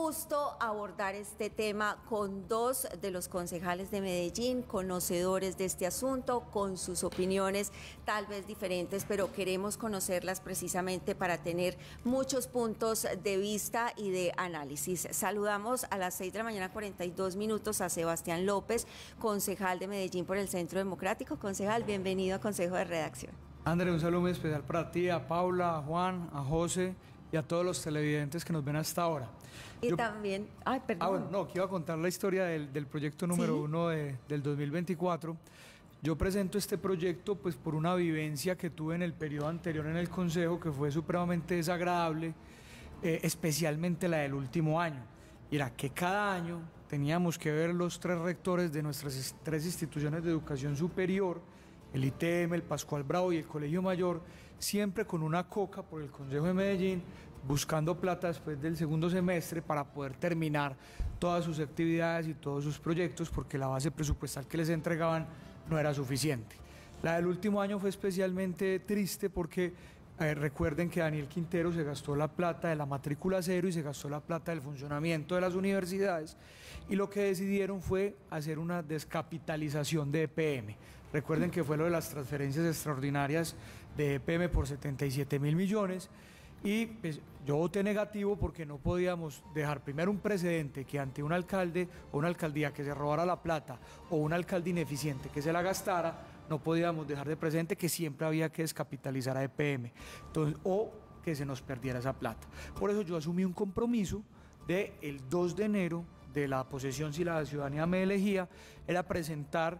gusto abordar este tema con dos de los concejales de Medellín, conocedores de este asunto, con sus opiniones tal vez diferentes, pero queremos conocerlas precisamente para tener muchos puntos de vista y de análisis. Saludamos a las 6 de la mañana, 42 minutos, a Sebastián López, concejal de Medellín por el Centro Democrático. Concejal, bienvenido a Consejo de Redacción. André, un saludo muy especial para ti, a Paula, a Juan, a José y a todos los televidentes que nos ven hasta ahora. También, bueno, que iba a contar la historia del proyecto número 1 del 2024. Yo presento este proyecto pues por una vivencia que tuve en el periodo anterior en el Consejo, que fue supremamente desagradable, especialmente la del último año. Y era que cada año teníamos que ver los 3 rectores de nuestras 3 instituciones de educación superior, el ITM, el Pascual Bravo y el Colegio Mayor, siempre con una coca por el Consejo de Medellín, buscando plata después del segundo semestre para poder terminar todas sus actividades y todos sus proyectos, porque la base presupuestal que les entregaban no era suficiente. La del último año fue especialmente triste porque recuerden que Daniel Quintero se gastó la plata de la matrícula cero y se gastó la plata del funcionamiento de las universidades, y lo que decidieron fue hacer una descapitalización de EPM. Recuerden que fue lo de las transferencias extraordinarias de EPM por 77.000 millones, y pues, yo voté negativo porque no podíamos dejar primero un precedente que ante un alcalde o una alcaldía que se robara la plata o un alcalde ineficiente que se la gastara, no podíamos dejar de presente que siempre había que descapitalizar a EPM, entonces, o que se nos perdiera esa plata. Por eso yo asumí un compromiso de el 2 de enero de la posesión, si la ciudadanía me elegía, era presentar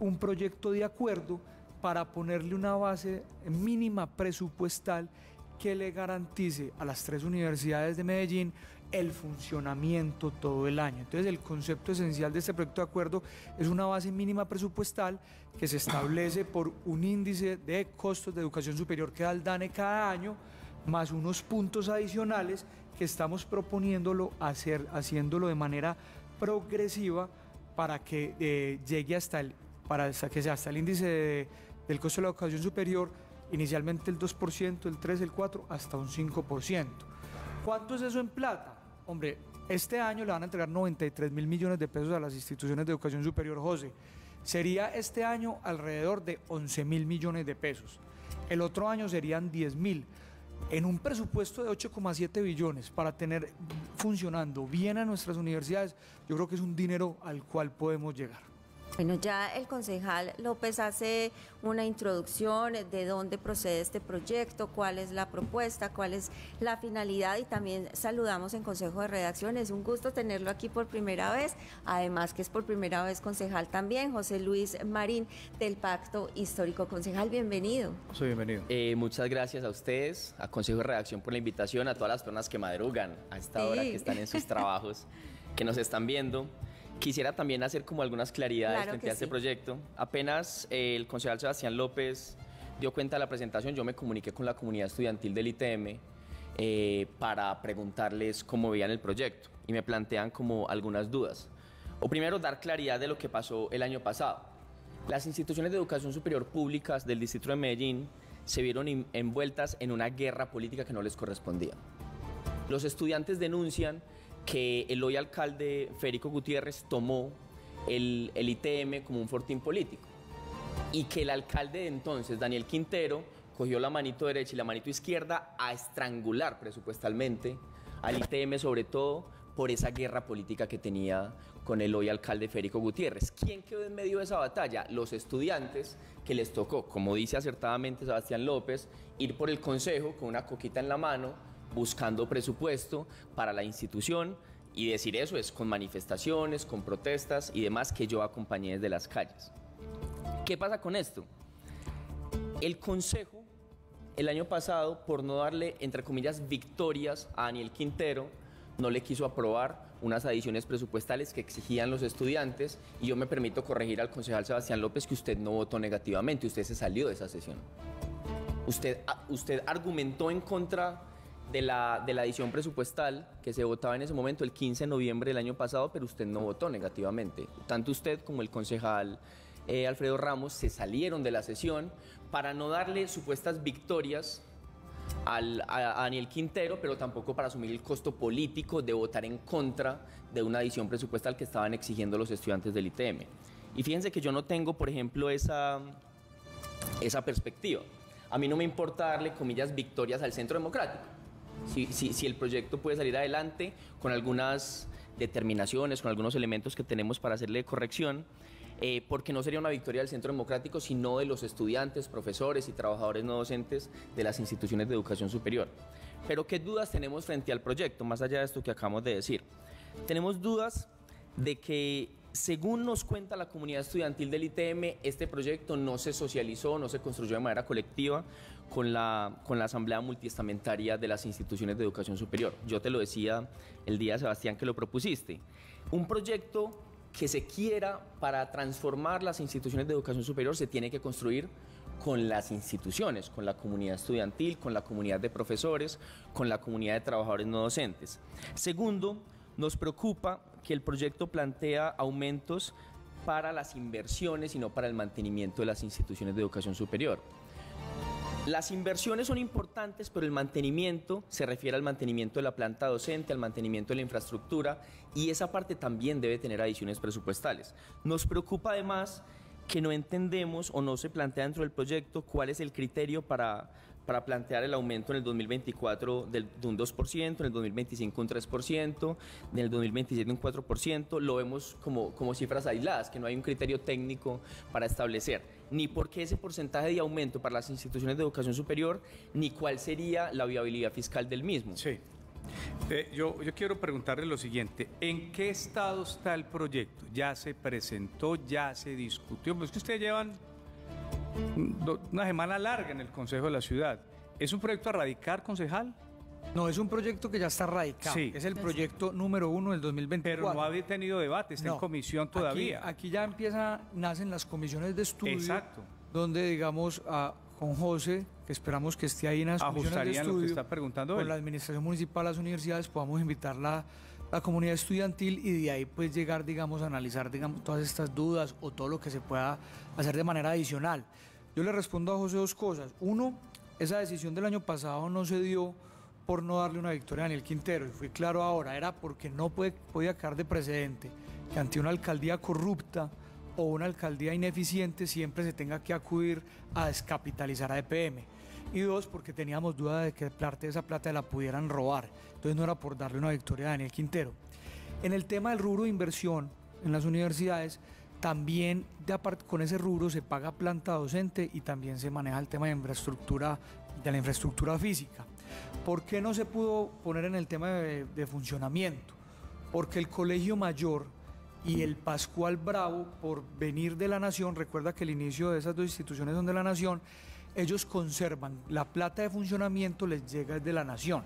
un proyecto de acuerdo para ponerle una base mínima presupuestal que le garantice a las 3 universidades de Medellín el funcionamiento todo el año. Entonces, el concepto esencial de este proyecto de acuerdo es una base mínima presupuestal que se establece por un índice de costos de educación superior que da el DANE cada año, más unos puntos adicionales que estamos proponiéndolo haciéndolo de manera progresiva para que llegue hasta que sea hasta el índice del costo de la educación superior, inicialmente el 2%, el 3%, el 4%, hasta un 5%. ¿Cuánto es eso en plata? Hombre, este año le van a entregar 93.000 millones de pesos a las instituciones de educación superior, José. Sería este año alrededor de 11.000 millones de pesos. El otro año serían 10.000. En un presupuesto de 8,7 billones para tener funcionando bien a nuestras universidades, yo creo que es un dinero al cual podemos llegar. Bueno, ya el concejal López hace una introducción de dónde procede este proyecto, cuál es la propuesta, cuál es la finalidad, y también saludamos en Consejo de Redacción. Es un gusto tenerlo aquí por primera vez, además que es por primera vez concejal también, José Luis Marín del Pacto Histórico. Concejal, bienvenido. Soy bienvenido. Muchas gracias a ustedes, a Consejo de Redacción por la invitación, a todas las personas que madrugan a esta hora, que están en sus trabajos, que nos están viendo. Quisiera también hacer como algunas claridades frente a este proyecto. Apenas el concejal Sebastián López dio cuenta de la presentación, yo me comuniqué con la comunidad estudiantil del ITM para preguntarles cómo veían el proyecto, y me plantean como algunas dudas. O primero, dar claridad de lo que pasó el año pasado. Las instituciones de educación superior públicas del distrito de Medellín se vieron envueltas en una guerra política que no les correspondía. Los estudiantes denuncian que el hoy alcalde Federico Gutiérrez tomó el ITM como un fortín político, y que el alcalde de entonces, Daniel Quintero, cogió la manito derecha y la manito izquierda a estrangular presupuestalmente al ITM, sobre todo por esa guerra política que tenía con el hoy alcalde Federico Gutiérrez. ¿Quién quedó en medio de esa batalla? Los estudiantes, que les tocó, como dice acertadamente Sebastián López, ir por el consejo con una coquita en la mano, buscando presupuesto para la institución, y decir eso es con manifestaciones, con protestas y demás que yo acompañé desde las calles. ¿Qué pasa con esto? El Consejo, el año pasado, por no darle, entre comillas, victorias a Daniel Quintero, no le quiso aprobar unas adiciones presupuestales que exigían los estudiantes, y yo me permito corregir al concejal Sebastián López que usted no votó negativamente, usted se salió de esa sesión. Usted argumentó en contra de la adición presupuestal que se votaba en ese momento, el 15 de noviembre del año pasado, pero usted no votó negativamente. Tanto usted como el concejal Alfredo Ramos se salieron de la sesión para no darle supuestas victorias a Daniel Quintero, pero tampoco para asumir el costo político de votar en contra de una adición presupuestal que estaban exigiendo los estudiantes del ITM. Y fíjense que yo no tengo, por ejemplo, esa perspectiva. A mí no me importa darle, comillas, victorias al Centro Democrático. Si el proyecto puede salir adelante con algunas determinaciones, con algunos elementos que tenemos para hacerle corrección, porque no sería una victoria del Centro Democrático, sino de los estudiantes, profesores y trabajadores no docentes de las instituciones de educación superior. Pero ¿qué dudas tenemos frente al proyecto, más allá de esto que acabamos de decir? Tenemos dudas de que, según nos cuenta la comunidad estudiantil del ITM, este proyecto no se socializó, no se construyó de manera colectiva con la Asamblea Multiestamentaria de las instituciones de educación superior. Yo te lo decía el día, Sebastián, que lo propusiste. Un proyecto que se quiera para transformar las instituciones de educación superior se tiene que construir con las instituciones, con la comunidad estudiantil, con la comunidad de profesores, con la comunidad de trabajadores no docentes. Segundo, nos preocupa que el proyecto plantea aumentos para las inversiones y no para el mantenimiento de las instituciones de educación superior. Las inversiones son importantes, pero el mantenimiento se refiere al mantenimiento de la planta docente, al mantenimiento de la infraestructura, y esa parte también debe tener adiciones presupuestales. Nos preocupa además que no entendemos o no se plantea dentro del proyecto cuál es el criterio para plantear el aumento en el 2024 de un 2%, en el 2025 un 3%, en el 2027 un 4%, lo vemos como cifras aisladas, que no hay un criterio técnico para establecer, ni por qué ese porcentaje de aumento para las instituciones de educación superior, ni cuál sería la viabilidad fiscal del mismo. Sí. Yo quiero preguntarle lo siguiente, ¿en qué estado está el proyecto? ¿Ya se presentó, ya se discutió? Pues que ustedes llevan una semana larga en el Consejo de la Ciudad. ¿Es un proyecto a radicar, concejal? No, es un proyecto que ya está radicado. Sí. Es el proyecto número 1 del 2024. Pero no ha tenido debate, está en comisión todavía. Aquí ya nacen las comisiones de estudio. Exacto. Donde, digamos, con José, que esperamos que esté ahí en las comisiones de estudio, lo que está preguntando con él. la administración municipal, las universidades, podamos invitar la comunidad estudiantil y de ahí pues llegar, digamos, a analizar, digamos, todas estas dudas o todo lo que se pueda hacer de manera adicional. Yo le respondo a José dos cosas. Uno, esa decisión del año pasado no se dio por no darle una victoria a Daniel Quintero, y fui claro ahora, era porque no podía quedar de precedente que ante una alcaldía corrupta o una alcaldía ineficiente siempre se tenga que acudir a descapitalizar a EPM. Y dos, porque teníamos duda de que parte de esa plata la pudieran robar. Entonces no era por darle una victoria a Daniel Quintero. En el tema del rubro de inversión en las universidades, también con ese rubro se paga planta docente y también se maneja el tema de la infraestructura física. ¿Por qué no se pudo poner en el tema de funcionamiento? Porque el Colegio Mayor y el Pascual Bravo, por venir de la Nación, recuerda que el inicio de esas dos instituciones son de la Nación, ellos conservan la plata de funcionamiento, les llega de la Nación,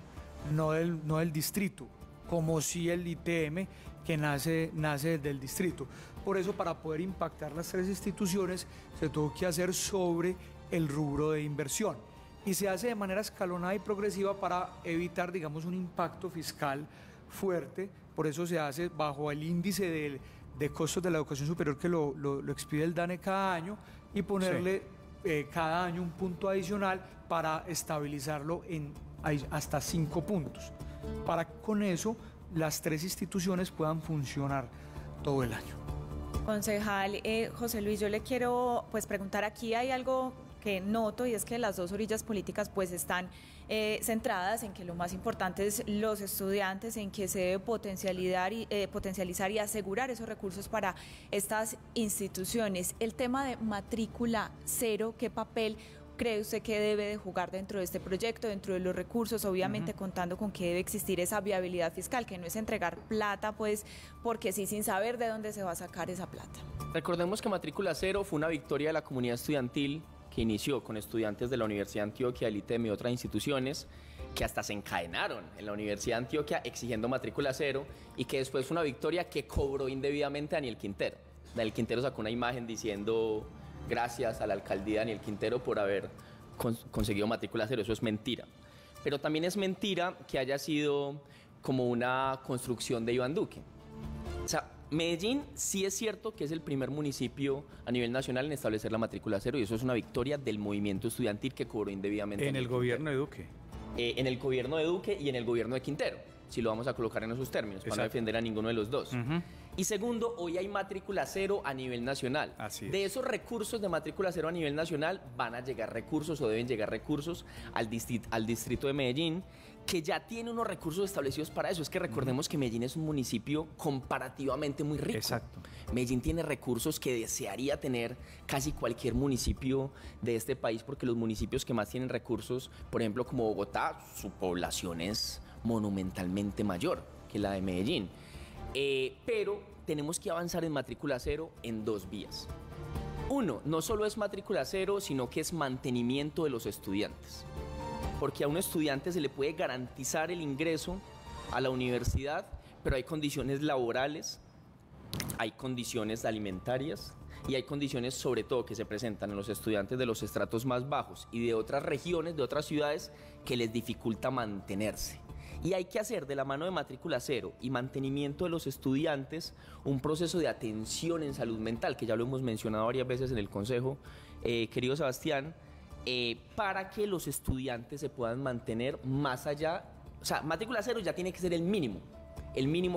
no del distrito, como si el ITM, que nace del distrito. Por eso, para poder impactar las tres instituciones, se tuvo que hacer sobre el rubro de inversión. Y se hace de manera escalonada y progresiva para evitar, digamos, un impacto fiscal fuerte. Por eso se hace bajo el índice de costos de la educación superior que lo expide el DANE cada año, y ponerle cada año un punto adicional para estabilizarlo en hasta 5 puntos. Para con eso las tres instituciones puedan funcionar todo el año. Concejal José Luis, yo le quiero preguntar, aquí hay algo que noto, y es que las dos orillas políticas están centradas en que lo más importante es los estudiantes, en que se debe potencializar y asegurar esos recursos para estas instituciones. El tema de matrícula cero, ¿qué papel cree usted que debe de jugar dentro de este proyecto, dentro de los recursos, obviamente contando con que debe existir esa viabilidad fiscal, que no es entregar plata porque sí, sin saber de dónde se va a sacar esa plata? Recordemos que matrícula cero fue una victoria de la comunidad estudiantil que inició con estudiantes de la Universidad de Antioquia, del ITM y otras instituciones, que hasta se encadenaron en la Universidad de Antioquia exigiendo matrícula cero, y que después fue una victoria que cobró indebidamente a Daniel Quintero. Daniel Quintero sacó una imagen diciendo: gracias a la alcaldía Daniel Quintero por haber conseguido matrícula cero. Eso es mentira. Pero también es mentira que haya sido como una construcción de Iván Duque. O sea, Medellín sí es cierto que es el primer municipio a nivel nacional en establecer la matrícula cero, y eso es una victoria del movimiento estudiantil que cobró indebidamente. En el gobierno de Duque. en el gobierno de Duque y en el gobierno de Quintero, si lo vamos a colocar en esos términos, para no defender a ninguno de los dos. Y segundo, hoy hay matrícula cero a nivel nacional. De esos recursos de matrícula cero a nivel nacional van a llegar recursos o deben llegar recursos al distrito de Medellín, que ya tiene unos recursos establecidos para eso. Es que recordemos que Medellín es un municipio comparativamente muy rico. Exacto. Medellín tiene recursos que desearía tener casi cualquier municipio de este país, porque los municipios que más tienen recursos, por ejemplo, como Bogotá, su población es monumentalmente mayor que la de Medellín. Pero tenemos que avanzar en matrícula cero en dos vías. Uno, no solo es matrícula cero, sino que es mantenimiento de los estudiantes. Porque a un estudiante se le puede garantizar el ingreso a la universidad, pero hay condiciones laborales, hay condiciones alimentarias y hay condiciones sobre todo que se presentan en los estudiantes de los estratos más bajos y de otras regiones, de otras ciudades, que les dificulta mantenerse. Y hay que hacer de la mano de matrícula cero y mantenimiento de los estudiantes un proceso de atención en salud mental, que ya lo hemos mencionado varias veces en el Consejo, querido Sebastián, para que los estudiantes se puedan mantener más allá. O sea, matrícula cero ya tiene que ser el mínimo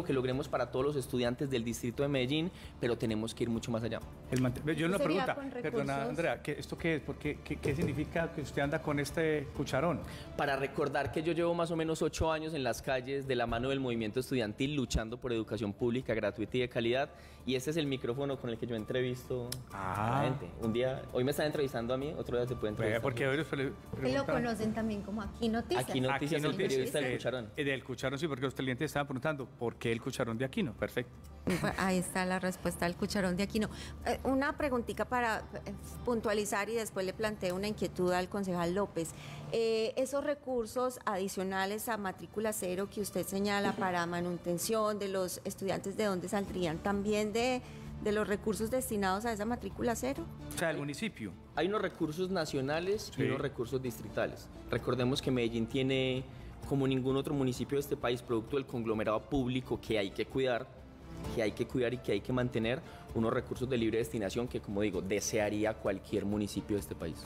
que logremos para todos los estudiantes del distrito de Medellín, pero tenemos que ir mucho más allá. Yo una pregunta, perdona Andrea, ¿esto qué es? ¿Qué significa que usted anda con este cucharón? Para recordar que yo llevo más o menos 8 años en las calles de la mano del movimiento estudiantil luchando por educación pública, gratuita y de calidad, y este es el micrófono con el que yo entrevisto a la gente. Hoy me están entrevistando a mí, otro día se puede entrevistar. Porque hoy lo conocen también como Aquí Noticias. Aquí Noticias, el periodista del cucharón. Del cucharón, sí, porque los clientes estaban preguntando, ¿por qué el cucharón de Aquino? Perfecto. Ahí está la respuesta al cucharón de Aquino. Una preguntita para puntualizar y después le planteo una inquietud al concejal López. Esos recursos adicionales a matrícula cero que usted señala para manutención de los estudiantes, ¿de dónde saldrían? ¿También de los recursos destinados a esa matrícula cero? O sea, el municipio. Hay unos recursos nacionales y unos recursos distritales. Recordemos que Medellín tiene, como ningún otro municipio de este país, producto del conglomerado público que hay que cuidar y que hay que mantener, unos recursos de libre destinación que, como digo, desearía cualquier municipio de este país.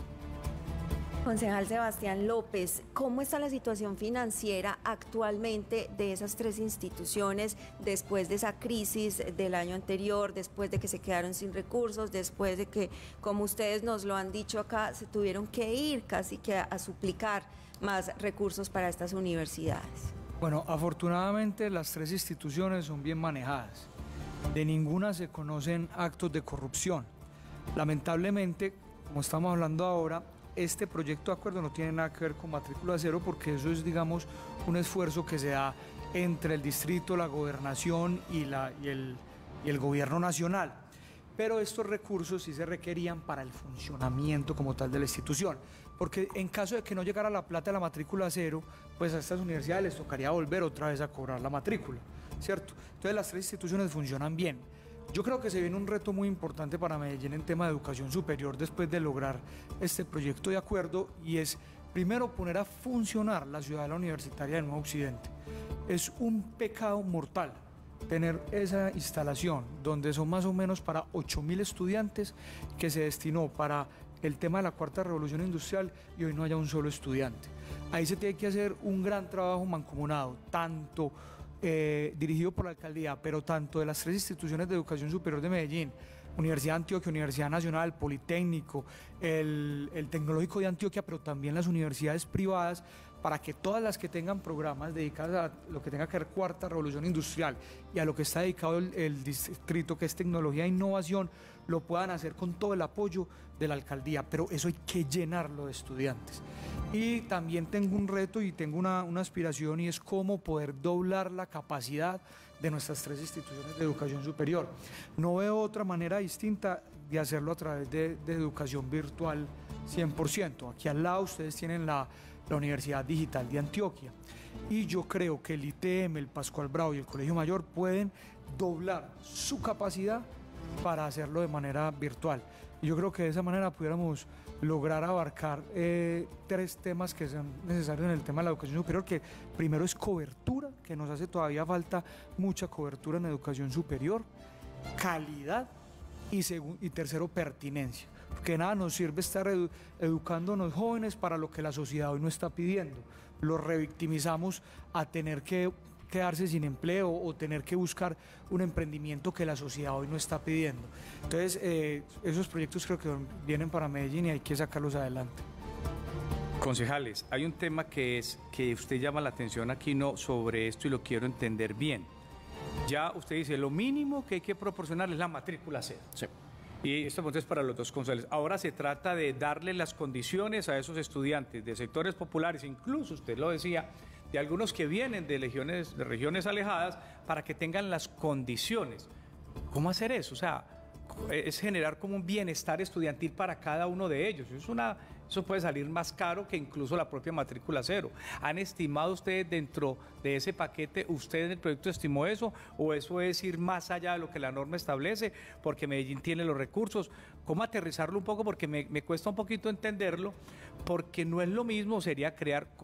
Concejal Sebastián López, ¿cómo está la situación financiera actualmente de esas tres instituciones después de esa crisis del año anterior, después de que se quedaron sin recursos, después de que, como ustedes nos lo han dicho acá, se tuvieron que ir casi que a suplicar más recursos para estas universidades? Bueno, afortunadamente las tres instituciones son bien manejadas. De ninguna se conocen actos de corrupción. Lamentablemente, como estamos hablando ahora, este proyecto de acuerdo no tiene nada que ver con matrícula cero, porque eso es, digamos, un esfuerzo que se da entre el distrito, la gobernación y el gobierno nacional. Pero estos recursos sí se requerían para el funcionamiento como tal de la institución, porque en caso de que no llegara la plata de la matrícula cero, pues a estas universidades les tocaría volver otra vez a cobrar la matrícula, ¿cierto? Entonces las tres instituciones funcionan bien. Yo creo que se viene un reto muy importante para Medellín en tema de educación superior después de lograr este proyecto de acuerdo, y es primero poner a funcionar la Ciudadela Universitaria del Nuevo Occidente. Es un pecado mortal tener esa instalación donde son más o menos para 8.000 estudiantes que se destinó para el tema de la cuarta revolución industrial y hoy no haya un solo estudiante. Ahí se tiene que hacer un gran trabajo mancomunado, tanto dirigido por la alcaldía, pero tanto de las tres instituciones de educación superior de Medellín, Universidad de Antioquia, Universidad Nacional, Politécnico, el Tecnológico de Antioquia, pero también las universidades privadas, para que todas las que tengan programas dedicados a lo que tenga que ver cuarta revolución industrial y a lo que está dedicado el distrito, que es tecnología e innovación, lo puedan hacer con todo el apoyo de la alcaldía, pero eso hay que llenarlo de estudiantes. Y también tengo un reto y tengo una aspiración, y es cómo poder doblar la capacidad de nuestras tres instituciones de educación superior. No veo otra manera distinta de hacerlo a través de educación virtual 100%. Aquí al lado ustedes tienen la Universidad Digital de Antioquia, y yo creo que el ITM, el Pascual Bravo y el Colegio Mayor pueden doblar su capacidad para hacerlo de manera virtual. Y yo creo que de esa manera pudiéramos lograr abarcar tres temas que son necesarios en el tema de la educación superior, que primero es cobertura, que nos hace todavía falta mucha cobertura en educación superior, calidad, y tercero, pertinencia. porque nada nos sirve estar educándonos jóvenes para lo que la sociedad hoy no está pidiendo. Los revictimizamos a tener que quedarse sin empleo o tener que buscar un emprendimiento que la sociedad hoy no está pidiendo. Entonces, esos proyectos creo que vienen para Medellín y hay que sacarlos adelante. Concejales, hay un tema que usted llama la atención aquí sobre esto y lo quiero entender bien. Ya usted dice, lo mínimo que hay que proporcionar es la matrícula cero. Sí. Y esto es para los dos concejales. Ahora se trata de darle las condiciones a esos estudiantes de sectores populares, incluso usted lo decía, de algunos que vienen de regiones alejadas, para que tengan las condiciones. ¿Cómo hacer eso? O sea, es generar como un bienestar estudiantil para cada uno de ellos. Eso puede salir más caro que incluso la propia matrícula cero. ¿Han estimado ustedes dentro de ese paquete, usted en el proyecto estimó eso, o eso es ir más allá de lo que la norma establece, porque Medellín tiene los recursos? ¿Cómo aterrizarlo un poco? Porque me cuesta un poquito entenderlo, porque no es lo mismo, sería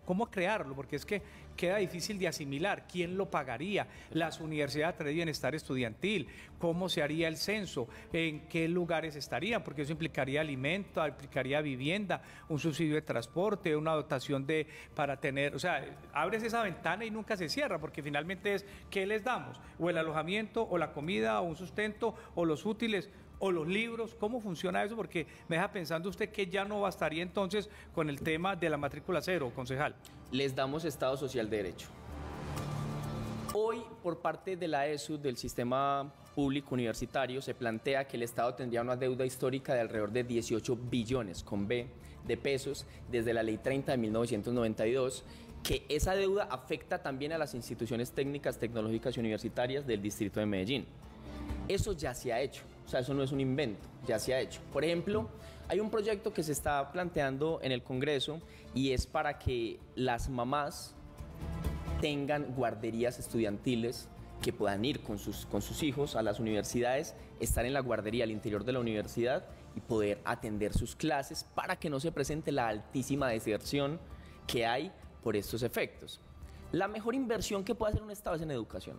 ¿cómo crearlo? Porque es que queda difícil de asimilar. ¿Quién lo pagaría? Las universidades de bienestar estudiantil, ¿cómo se haría el censo? ¿En qué lugares estarían? Porque eso implicaría alimento, implicaría vivienda, un subsidio de transporte, una dotación para tener, o sea, abres esa ventana y nunca se cierra, porque finalmente es, ¿qué les damos? O el alojamiento, o la comida, o un sustento, o los útiles, o los libros. ¿Cómo funciona eso? Porque me deja pensando usted que ya no bastaría entonces con el tema de la matrícula cero, concejal. Les damos Estado Social de Derecho. Hoy, por parte de la ESU, del sistema público universitario, se plantea que el Estado tendría una deuda histórica de alrededor de 18 billones, con B, de pesos, desde la Ley 30 de 1992, que esa deuda afecta también a las instituciones técnicas, tecnológicas y universitarias del Distrito de Medellín. Eso ya se ha hecho, o sea, eso no es un invento, ya se ha hecho. Por ejemplo, hay un proyecto que se está planteando en el Congreso y es para que las mamás tengan guarderías estudiantiles, que puedan ir con sus hijos a las universidades, estar en la guardería al interior de la universidad y poder atender sus clases para que no se presente la altísima deserción que hay por estos efectos. La mejor inversión que puede hacer un Estado es en educación.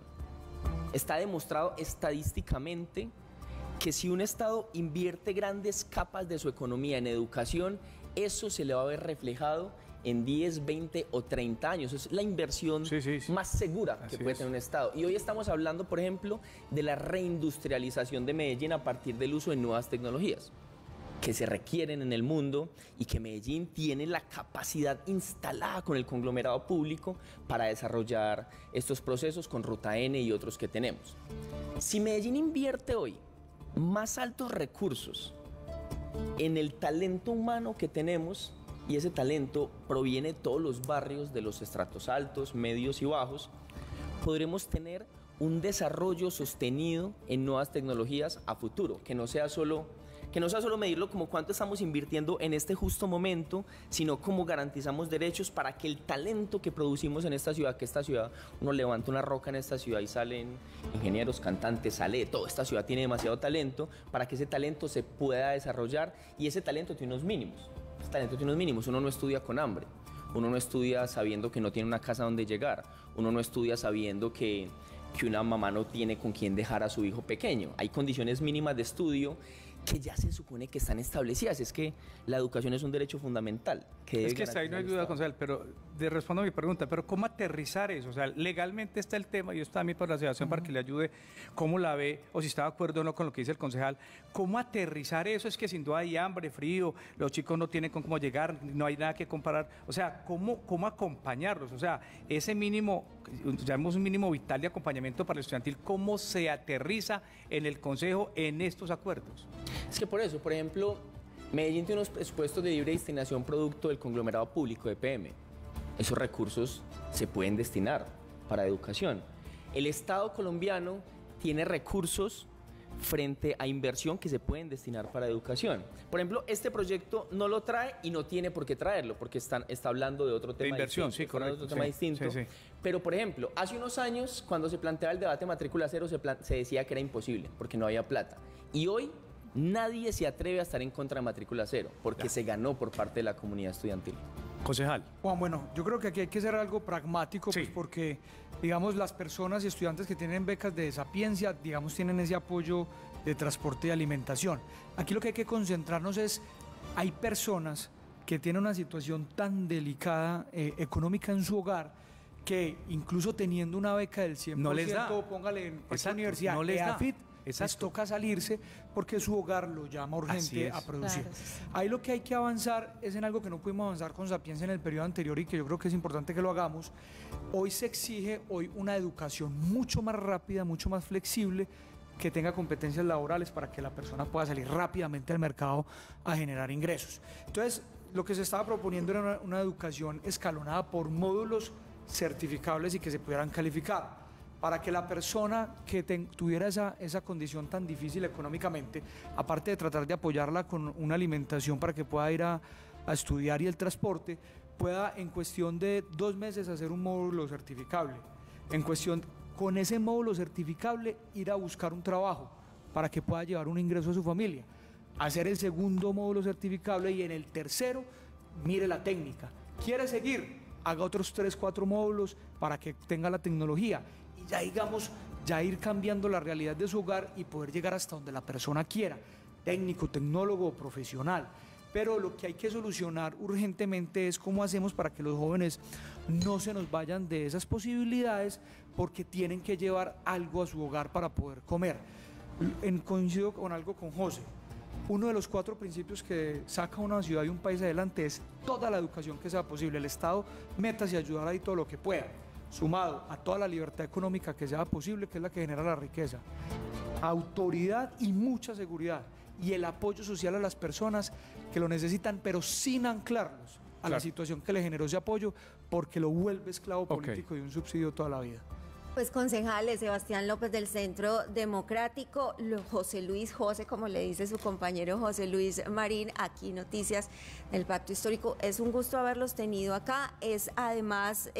Está demostrado estadísticamente que si un Estado invierte grandes capas de su economía en educación, eso se le va a ver reflejado en 10, 20 o 30 años. Es la inversión más segura que puede tener un Estado. Y hoy estamos hablando, por ejemplo, de la reindustrialización de Medellín a partir del uso de nuevas tecnologías que se requieren en el mundo y que Medellín tiene la capacidad instalada con el conglomerado público para desarrollar estos procesos con Ruta N y otros que tenemos. Si Medellín invierte hoy más altos recursos en el talento humano que tenemos, y ese talento proviene de todos los barrios de los estratos altos, medios y bajos, podremos tener un desarrollo sostenido en nuevas tecnologías a futuro, que no sea solo medirlo como cuánto estamos invirtiendo en este justo momento, sino cómo garantizamos derechos para que el talento que producimos en esta ciudad, que esta ciudad, uno levanta una roca en esta ciudad y salen ingenieros, cantantes, sale de todo, esta ciudad tiene demasiado talento, para que ese talento se pueda desarrollar, y ese talento tiene unos mínimos. Uno no estudia con hambre, uno no estudia sabiendo que no tiene una casa donde llegar, uno no estudia sabiendo que una mamá no tiene con quién dejar a su hijo pequeño. Hay condiciones mínimas de estudio que ya se supone que están establecidas. Es que la educación es un derecho fundamental. Es que ahí no hay duda, concejal, pero respondo a mi pregunta, pero ¿cómo aterrizar eso? O sea, legalmente está el tema, y esto también por la asociación para que le ayude, ¿cómo la ve? O si está de acuerdo o no con lo que dice el concejal. ¿Cómo aterrizar eso? Es que sin duda hay hambre, frío, los chicos no tienen con cómo llegar, no hay nada que comparar. O sea, ¿cómo acompañarlos? O sea, ese mínimo, llamamos un mínimo vital de acompañamiento para el estudiantil, ¿cómo se aterriza en el Consejo en estos acuerdos? Es que por eso, por ejemplo, Medellín tiene unos presupuestos de libre destinación producto del conglomerado público de EPM. Esos recursos se pueden destinar para educación. El Estado colombiano tiene recursos frente a inversión que se pueden destinar para educación. Por ejemplo, este proyecto no lo trae y no tiene por qué traerlo, porque está hablando de otro tema. De inversión, distinto, sí, correcto. Otro tema distinto. Sí. Pero, por ejemplo, hace unos años, cuando se planteaba el debate de matrícula cero, se decía que era imposible, porque no había plata. Y hoy nadie se atreve a estar en contra de matrícula cero, porque se ganó por parte de la comunidad estudiantil. Concejal. Juan, bueno, yo creo que aquí hay que ser algo pragmático, pues porque, digamos, las personas y estudiantes que tienen becas de Sapiencia, digamos, tienen ese apoyo de transporte y alimentación. Aquí lo que hay que concentrarnos es, hay personas que tienen una situación tan delicada económica en su hogar, que incluso teniendo una beca del 100%, no les da. Póngale en esa universidad, no les da. EAFIT, les toca salirse porque su hogar lo llama urgente a producir. Claro, sí. Ahí lo que hay que avanzar es en algo que no pudimos avanzar con Sapienza en el periodo anterior y que yo creo que es importante que lo hagamos. Hoy se exige una educación mucho más rápida, mucho más flexible, que tenga competencias laborales para que la persona pueda salir rápidamente al mercado a generar ingresos. Entonces, lo que se estaba proponiendo era una educación escalonada por módulos certificables y que se pudieran calificar, para que la persona que tuviera esa condición tan difícil económicamente, aparte de tratar de apoyarla con una alimentación para que pueda ir a estudiar y el transporte, pueda en cuestión de 2 meses hacer un módulo certificable. Con ese módulo certificable ir a buscar un trabajo para que pueda llevar un ingreso a su familia. Hacer el segundo módulo certificable y en el tercero mire la técnica. ¿Quiere seguir? Haga otros 3, 4 módulos para que tenga la tecnología. Y ya digamos, ya ir cambiando la realidad de su hogar y poder llegar hasta donde la persona quiera, técnico, tecnólogo o profesional. Pero lo que hay que solucionar urgentemente es cómo hacemos para que los jóvenes no se nos vayan de esas posibilidades, porque tienen que llevar algo a su hogar para poder comer. Coincido con algo con José. Uno de los 4 principios que saca una ciudad y un país adelante es toda la educación que sea posible. El Estado métase a ayudar ahí todo lo que pueda, sumado a toda la libertad económica que sea posible, que es la que genera la riqueza, autoridad y mucha seguridad, y el apoyo social a las personas que lo necesitan, pero sin anclarlos a la situación que le generó ese apoyo, porque lo vuelve esclavo político y un subsidio toda la vida. Pues concejales, Sebastián López del Centro Democrático, José, como le dice su compañero José Luis Marín, aquí Noticias del Pacto Histórico. Es un gusto haberlos tenido acá. Es además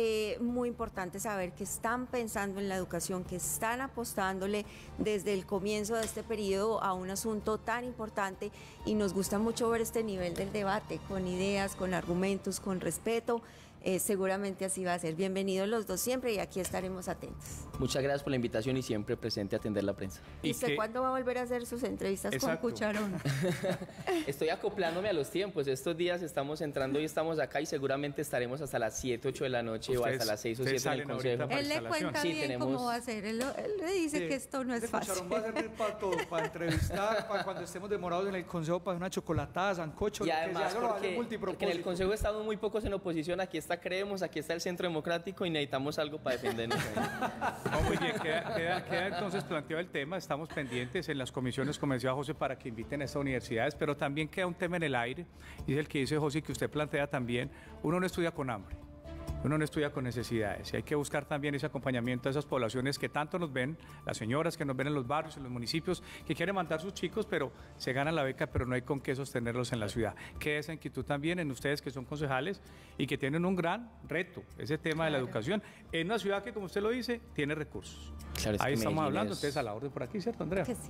muy importante saber que están pensando en la educación, que están apostándole desde el comienzo de este periodo a un asunto tan importante, y nos gusta mucho ver este nivel del debate, con ideas, con argumentos, con respeto. Seguramente así va a ser. Bienvenidos los dos siempre, y aquí estaremos atentos. Muchas gracias por la invitación y siempre presente a atender la prensa. ¿Y usted cuándo va a volver a hacer sus entrevistas con Cucharón? Estoy acoplándome a los tiempos. Estos días estamos entrando y estamos acá, y seguramente estaremos hasta las 7, 8 de la noche o hasta las 6 o 7 en el consejo. Él le cuenta bien cómo va a ser. Él le dice que esto no es fácil. Cucharón va a servir para todo, para entrevistar, para cuando estemos demorados en el consejo, para una chocolatada, sancocho, y además porque en el consejo estamos muy pocos en oposición. Aquí está Creemos, aquí está el Centro Democrático y necesitamos algo para defendernos. No, muy bien, queda entonces planteado el tema. Estamos pendientes en las comisiones, como decía José, para que inviten a estas universidades, pero también queda un tema en el aire, y es el que dice José, que usted plantea también. Uno no estudia con hambre, uno no estudia con necesidades, y hay que buscar también ese acompañamiento a esas poblaciones que tanto nos ven, las señoras que nos ven en los barrios, en los municipios, que quieren mandar sus chicos, pero se ganan la beca, pero no hay con qué sostenerlos en la ciudad. Queda esa inquietud también en ustedes, que son concejales y que tienen un gran reto, ese tema de la educación, en una ciudad que, como usted lo dice, tiene recursos. Claro, ahí estamos hablando, entonces a la orden por aquí, ¿cierto, Andrea? Que sí.